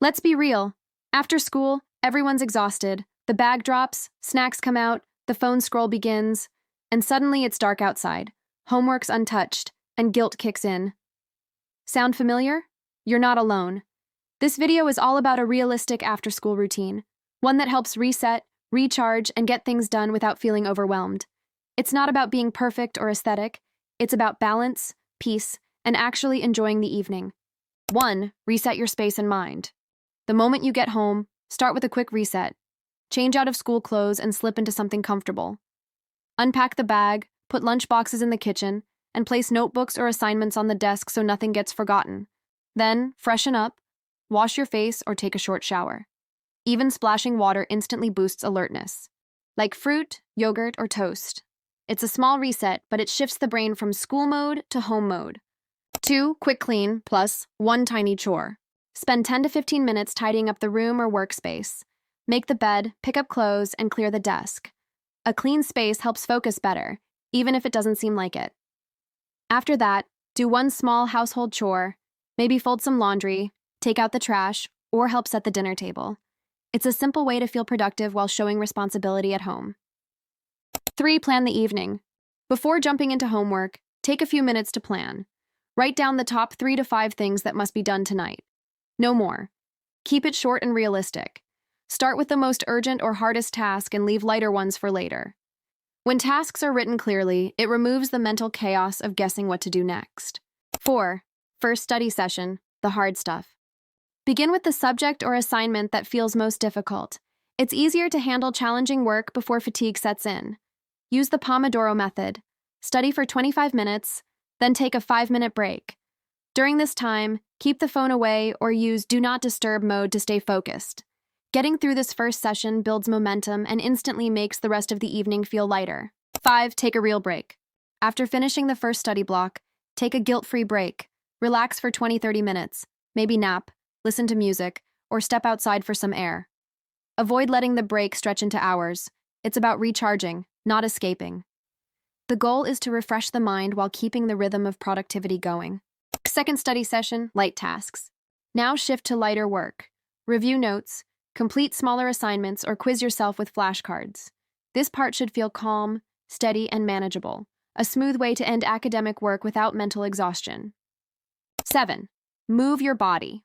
Let's be real. After school, everyone's exhausted. The bag drops, snacks come out, the phone scroll begins, and suddenly it's dark outside. Homework's untouched, and guilt kicks in. Sound familiar? You're not alone. This video is all about a realistic after-school routine, one that helps reset, recharge, and get things done without feeling overwhelmed. It's not about being perfect or aesthetic. It's about balance, peace, and actually enjoying the evening. 1. Reset your space and mind. The moment you get home, start with a quick reset. Change out of school clothes and slip into something comfortable. Unpack the bag, put lunch boxes in the kitchen, and place notebooks or assignments on the desk so nothing gets forgotten. Then, freshen up, wash your face, or take a short shower. Even splashing water instantly boosts alertness. Like fruit, yogurt, or toast. It's a small reset, but it shifts the brain from school mode to home mode. 2. Quick clean plus 1 tiny chore. Spend 10 to 15 minutes tidying up the room or workspace. Make the bed, pick up clothes, and clear the desk. A clean space helps focus better, even if it doesn't seem like it. After that, do one small household chore, maybe fold some laundry, take out the trash, or help set the dinner table. It's a simple way to feel productive while showing responsibility at home. 3. Plan the evening. Before jumping into homework, take a few minutes to plan. Write down the top 3 to 5 things that must be done tonight. No more. Keep it short and realistic. Start with the most urgent or hardest task and leave lighter ones for later. When tasks are written clearly, it removes the mental chaos of guessing what to do next. 4. First study session, the hard stuff. Begin with the subject or assignment that feels most difficult. It's easier to handle challenging work before fatigue sets in. Use the Pomodoro method. Study for 25 minutes, then take a 5-minute break. During this time, keep the phone away or use Do Not Disturb mode to stay focused. Getting through this first session builds momentum and instantly makes the rest of the evening feel lighter. 5. Take a real break. After finishing the first study block, take a guilt-free break. Relax for 20-30 minutes, maybe nap, listen to music, or step outside for some air. Avoid letting the break stretch into hours. It's about recharging, not escaping. The goal is to refresh the mind while keeping the rhythm of productivity going. Second study session, light tasks. Now shift to lighter work. Review notes, complete smaller assignments, or quiz yourself with flashcards. This part should feel calm, steady, and manageable, a smooth way to end academic work without mental exhaustion. 7. Move your body.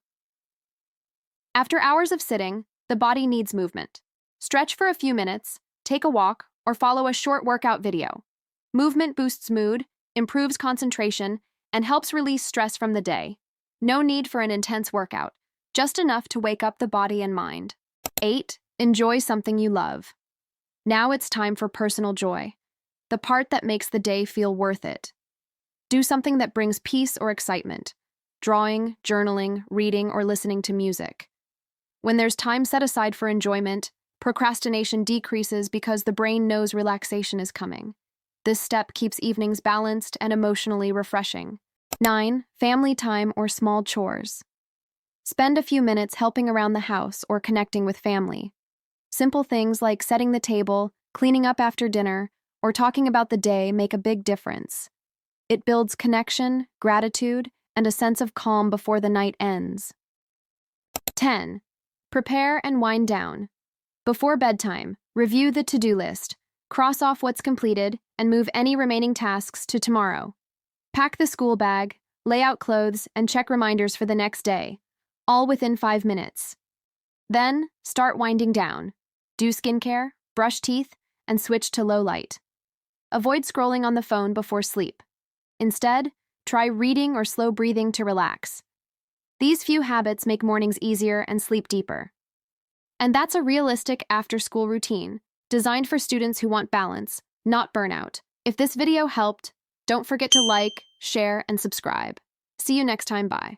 After hours of sitting, the body needs movement. Stretch for a few minutes, take a walk, or follow a short workout video. Movement boosts mood, improves concentration, and helps release stress from the day. No need for an intense workout, just enough to wake up the body and mind. 8. Enjoy something you love. Now it's time for personal joy, the part that makes the day feel worth it. Do something that brings peace or excitement. Drawing, journaling, reading, or listening to music. When there's time set aside for enjoyment, procrastination decreases because the brain knows relaxation is coming. This step keeps evenings balanced and emotionally refreshing. 9. Family time or small chores. Spend a few minutes helping around the house or connecting with family. Simple things like setting the table, cleaning up after dinner, or talking about the day make a big difference. It builds connection, gratitude, and a sense of calm before the night ends. 10. Prepare and wind down. Before bedtime, review the to-do list, cross off what's completed, and move any remaining tasks to tomorrow. Pack the school bag, lay out clothes, and check reminders for the next day, all within 5 minutes. Then, start winding down. Do skincare, brush teeth, and switch to low light. Avoid scrolling on the phone before sleep. Instead, try reading or slow breathing to relax. These few habits make mornings easier and sleep deeper. And that's a realistic after-school routine, designed for students who want balance, not burnout. If this video helped, don't forget to like, share, and subscribe. See you next time, bye.